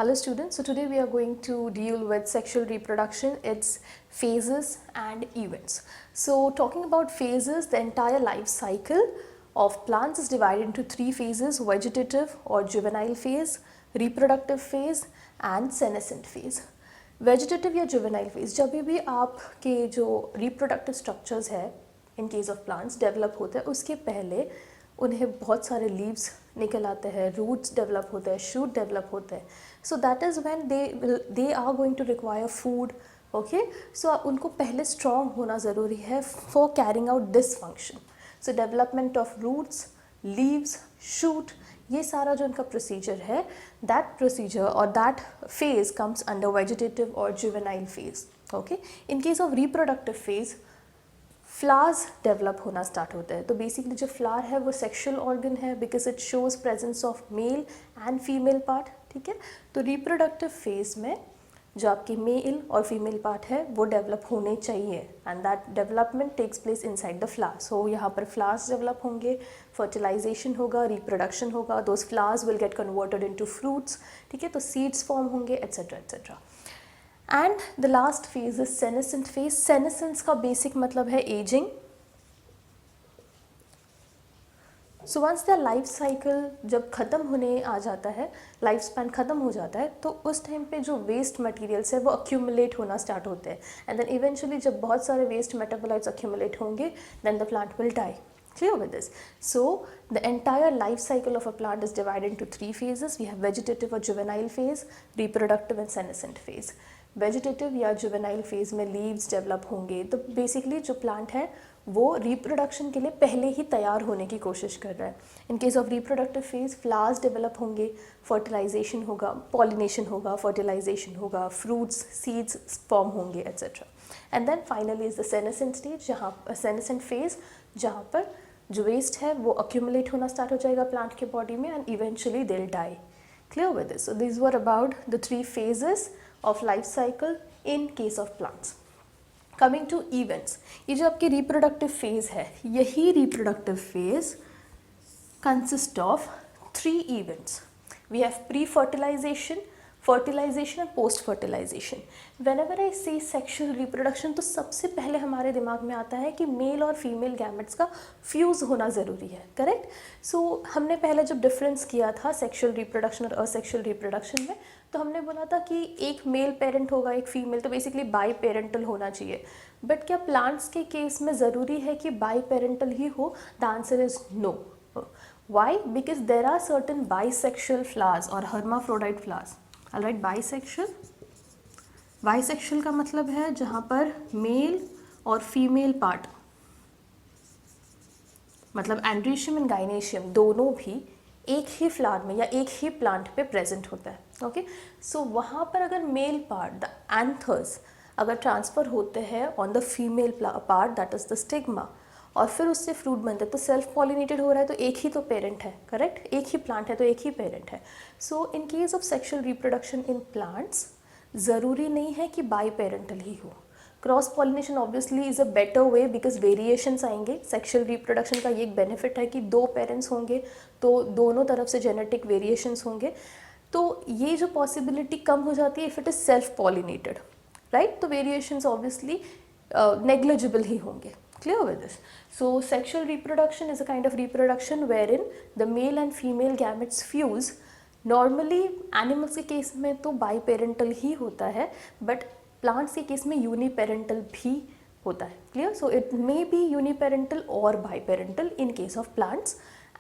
Hello students, so today we are going to deal with sexual reproduction, its phases and events. So talking about phases, the entire life cycle of plants is divided into three phases: vegetative or juvenile phase, reproductive phase and senescent phase. Vegetative या juvenile phase, जब भी आपके जो reproductive structures है in case of plants develop होते हैं, उसके पहले उन्हें बहुत सारे लीव्स निकल आते हैं, रूट्स डेवलप होते हैं, शूट डेवलप होते हैं. So that is when they are going to require food. Okay, so उनको पहले स्ट्रॉन्ग होना ज़रूरी है for carrying out this function. So development of roots, leaves, shoot, ये सारा जो इनका प्रोसीजर है, दैट प्रोसीजर और that phase comes under vegetative और juvenile phase. Okay, in case of reproductive phase flowers develop होना स्टार्ट होता है. तो बेसिकली जो फ्लावर है वो सेक्शुअल ऑर्गन है because it shows presence of male and female part. ठीक है, तो रिप्रोडक्टिव फेज में जो आपके मेल और फीमेल पार्ट है वो डेवलप होने चाहिए and that development takes place inside the flower. So यहाँ पर फ्लावर्स डेवलप होंगे, फर्टिलाइजेशन होगा, रिप्रोडक्शन होगा, those flowers will get converted into fruits. ठीक है, तो सीड्स फॉर्म होंगे etcetera etcetera. And the last phase is senescent phase. Senescence का बेसिक मतलब है ageing. So once the life cycle जब ख़त्म होने आ जाता है, लाइफ स्पैन ख़त्म हो जाता है, तो उस टाइम पे जो वेस्ट मटेरियल्स है वो अक्यूमुलेट होना स्टार्ट होते हैं एंड देन इवेंचुअली जब बहुत सारे वेस्ट मेटाबोलाइट्स अक्यूमुलेट होंगे then the plant will die. Clear with this? So the entire life cycle of a plant is divided into three phases. We have vegetative or juvenile phase, reproductive and senescent phase. Vegetative या juvenile phase में leaves develop होंगे. तो basically जो plant है वो reproduction के लिए पहले ही तैयार होने की कोशिश कर रहा है. In case of reproductive phase flowers develop होंगे, फर्टिलाइजेशन होगा, पॉलिनेशन होगा, फर्टिलाइजेशन होगा, फ्रूट्स, सीड्स फॉर्म होंगे etcetera. And then finally is the senescent stage, जहाँ सेनेसेंट फेज जहाँ पर जो वेस्ट है वो अक्यूमुलेट होना स्टार्ट हो जाएगा प्लांट के बॉडी में and eventually they will die. Clear with this? So these were about the three phases of life cycle in case of plants. Coming to events, ये जो आपकी reproductive phase है, यही reproductive phase consist of three events. We have pre-fertilization, fertilization and post-fertilization. Whenever I say sexual reproduction, तो सबसे पहले हमारे दिमाग में आता है कि मेल और फीमेल गैमेट्स का फ्यूज़ होना ज़रूरी है. करेक्ट? सो हमने पहले जब डिफरेंस किया था सेक्शुअल रिप्रोडक्शन और असेक्शुअल रिप्रोडक्शन में, तो हमने बोला था कि एक मेल पेरेंट होगा, एक फीमेल, तो बेसिकली बाई पेरेंटल होना चाहिए. बट क्या प्लांट्स के केस में ज़रूरी है कि बाई पेरेंटल ही हो? The answer is no. Why? Because there are certain bisexual flowers or hermaphrodite flowers. Alright, bisexual. Bisexual का मतलब है जहाँ पर मेल और फीमेल पार्ट, मतलब एंड्रीशियम एंड गाइनेशियम दोनों भी एक ही फ्लावर में या एक ही प्लांट पे प्रेजेंट होता है. ओके, सो वहाँ पर अगर मेल पार्ट, द एंथर्स, अगर ट्रांसफ़र होते हैं on the female part, that is the stigma, और फिर उससे फ्रूट बनते हैं, तो सेल्फ पॉलिनेटेड हो रहा है, तो एक ही तो पेरेंट है. करेक्ट? एक ही प्लांट है तो एक ही पेरेंट है. So in case of sexual reproduction in plants ज़रूरी नहीं है कि बाई पेरेंटल ही हो. Cross pollination obviously is a better way because variations आएंगे. सेक्शुअल रिप्रोडक्शन का ये एक बेनिफिट है कि दो पेरेंट्स होंगे तो दोनों तरफ से जेनेटिक वेरिएशंस होंगे, तो ये जो पॉसिबिलिटी कम हो जाती है if it is self pollinated. Right? तो वेरिएशंस ऑब्वियसली नेग्लिजिबल ही होंगे. Clear with this? So sexual reproduction is a kind of reproduction wherein the male and female gametes fuse. Normally animals के केस में तो biparental ही होता है, but plants के case में uniparental भी होता है. Clear? So it may be uniparental or biparental in case of plants.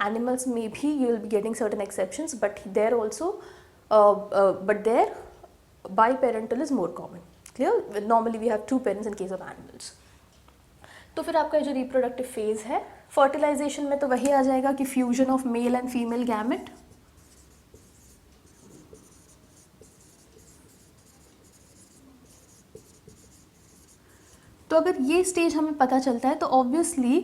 Animals may be, you will be getting certain exceptions, but there also, but there biparental is more common. Clear? Normally we have two parents in case of animals. तो फिर आपका जो reproductive phase है, fertilisation में तो वही आ जाएगा कि fusion of male and female gamete. तो अगर ये स्टेज हमें पता चलता है तो ऑब्वियसली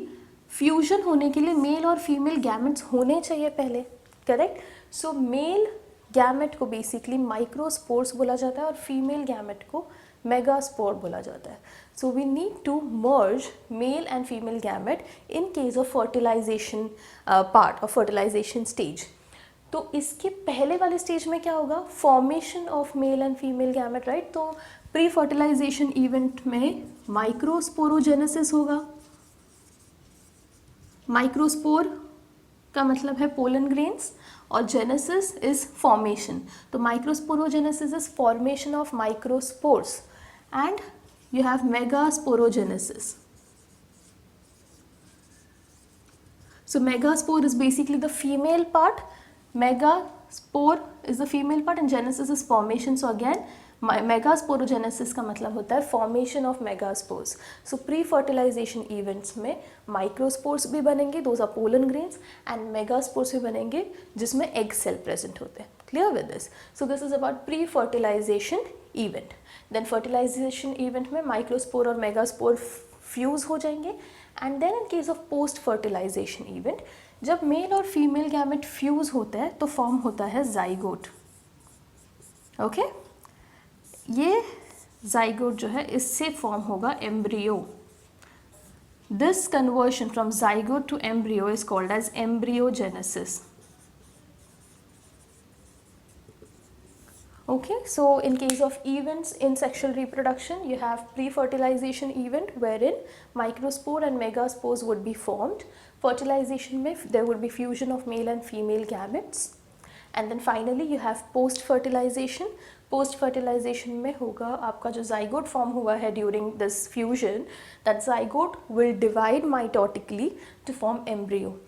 फ्यूजन होने के लिए मेल और फीमेल गैमेट्स होने चाहिए पहले. करेक्ट? सो मेल गैमेट को बेसिकली माइक्रोस्पोर्स बोला जाता है और फीमेल गैमेट को मेगास्पोर बोला जाता है. So we need to merge male and female gamete in case of fertilization part or fertilization stage. तो इसके पहले वाले स्टेज में क्या होगा, formation of male and female gamete, right. तो प्री फर्टिलाइजेशन इवेंट में माइक्रोस्पोरोजेनेसिस होगा। माइक्रोस्पोर का मतलब है पोलन ग्रेन्स और जेनेसिस इज फॉर्मेशन। तो microsporogenesis is formation of microspores and you have megasporogenesis. So megaspore is basically the female part, megaspore is the female part and genesis is formation. So again megasporogenesis का मतलब होता है formation of megaspores. So pre-fertilization events में microspores भी बनेंगे, those are pollen grains, and megaspores भी बनेंगे जिसमें egg cell present होते हैं. Clear with this? So this is about pre-fertilization event. Then fertilization event में माइक्रोस्पोर और मेगास्पोर फ्यूज़ हो जाएंगे. And then in case of post fertilization event, जब मेल और फीमेल गैमेट फ्यूज़ होता है तो फॉर्म होता है जाइगोट. ओके, ये जाइगोट जो है इससे फॉर्म होगा embryo. This conversion from zygote to embryo is called as embryogenesis. Okay, so in case of events in sexual reproduction, you have pre-fertilization event wherein microspore and megaspores would be formed. Fertilization में there would be fusion of male and female gametes. And then finally you have post-fertilization. Post-fertilization में होगा आपका जो zygote form हुआ है during this fusion, that zygote will divide mitotically to form embryo.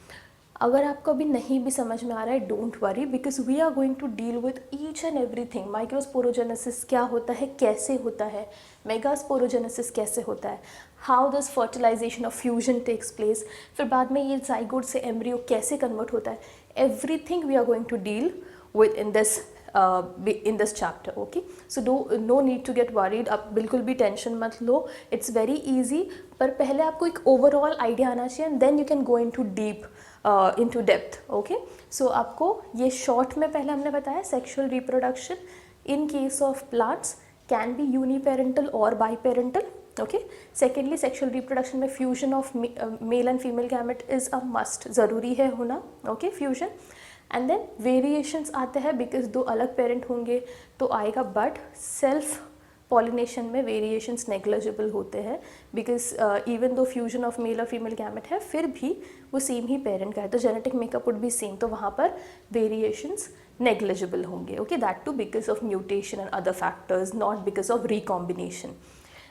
अगर आपको अभी नहीं भी समझ में आ रहा है, don't worry, because we are going to deal with each and everything. Microsporogenesis क्या होता है, कैसे होता है, मेगास्पोरोजेनेसिस कैसे होता है, how this fertilization of fusion takes place, फिर बाद में ये जाइगोट से एम्ब्रियो कैसे कन्वर्ट होता है, everything we are going to deal with in this chapter. Okay, so no need to get worried. आप बिल्कुल भी टेंशन मत लो, it's very easy. पर पहले आपको एक ओवरऑल आइडिया आना चाहिए and then you can go into deep into depth. Okay, so आपको ये शॉर्ट में पहले हमने बताया sexual reproduction in case of plants can be uniparental or biparental. Okay, secondly sexual reproduction में fusion of male and female gamete is a must, ज़रूरी है होना. Okay, fusion. And then variations आते हैं बिकॉज दो अलग पेरेंट होंगे तो आएगा, बट सेल्फ पॉलिनेशन में वेरिएशंस नेग्लिजिबल होते हैं बिकॉज इवन दो फ्यूजन ऑफ मेल और फीमेल गैमेट है फिर भी वो सेम ही पेरेंट का है तो genetic makeup would be same, तो वहाँ पर वेरिएशंस नेग्लिजिबल होंगे. Okay, that too because of mutation and other factors, not because of recombination.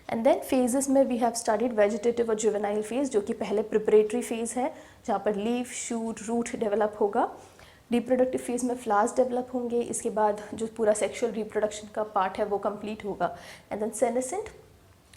And then phases में वी हैव स्टडीड वेजिटेटिव और जुवेनाइल फेज, जो कि पहले प्रिपरेटरी फेज है जहाँ पर लीफ, शूट, रूट डेवलप होगा. रिप्रोडक्टिव फेज में फ्लावर्स डेवलप होंगे, इसके बाद जो पूरा सेक्सुअल रिप्रोडक्शन का पार्ट है वो कंप्लीट होगा. एंड देन सेनेसेंट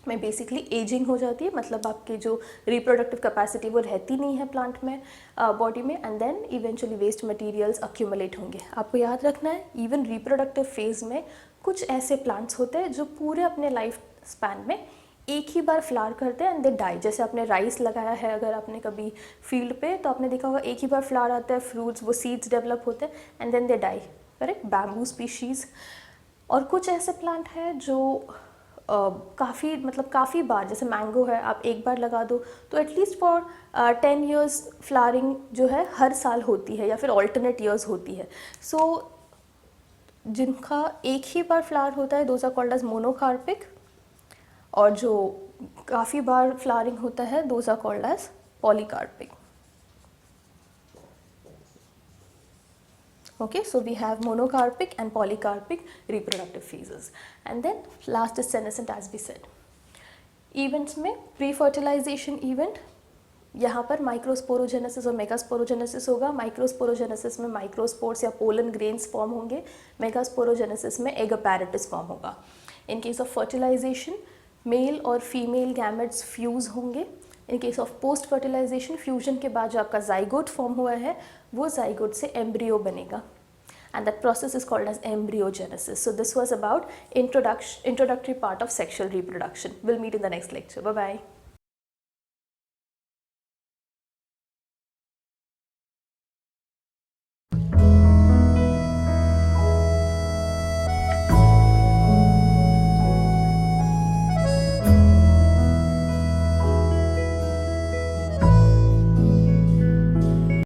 में बेसिकली एजिंग हो जाती है, मतलब आपकी जो रिप्रोडक्टिव कैपेसिटी वो रहती नहीं है प्लांट में, बॉडी में. And then eventually waste materials accumulate होंगे. आपको याद रखना है इवन रिप्रोडक्टिव फेज में कुछ ऐसे प्लांट्स होते हैं जो पूरे अपने लाइफ स्पैन में एक ही बार फ्लावर करते हैं एंड दे डाई. जैसे आपने राइस लगाया है अगर आपने कभी फील्ड पे तो आपने देखा होगा एक ही बार फ्लावर आता है, फ्रूट्स, वो सीड्स डेवलप होते हैं and then they die, correct, bamboo species. और कुछ ऐसे प्लांट हैं जो काफ़ी बार, जैसे मैंगो है, आप एक बार लगा दो तो एटलीस्ट फॉर 10 years फ्लावरिंग जो है हर साल होती है या फिर ऑल्टरनेट ईयर्स होती है. सो जिनका एक ही बार फ्लावर होता है those are called as monocarpic, और जो काफ़ी बार फ्लावरिंग होता है those are called as polycarpic. Okay, so we have monocarpic and polycarpic reproductive phases. And then last is senescent, as we said. Events में pre-fertilization event, यहाँ पर microsporogenesis और मेगास्पोरोजेनेसिस होगा. माइक्रोस्पोरोजेनेसिस में माइक्रोस्पोर्स या पोलन ग्रेन्स फॉर्म होंगे, megasporogenesis में egg apparatus form होगा. In case of fertilization male और फीमेल गैमेट्स फ्यूज़ होंगे. In case of post fertilization fusion के बाद जो आपका जाइगोट फॉर्म हुआ है वो जाइगोट से एम्ब्रियो बनेगा and that process is called as embryogenesis. So this was about introductory part of sexual reproduction. We'll meet in the next lecture. Bye bye.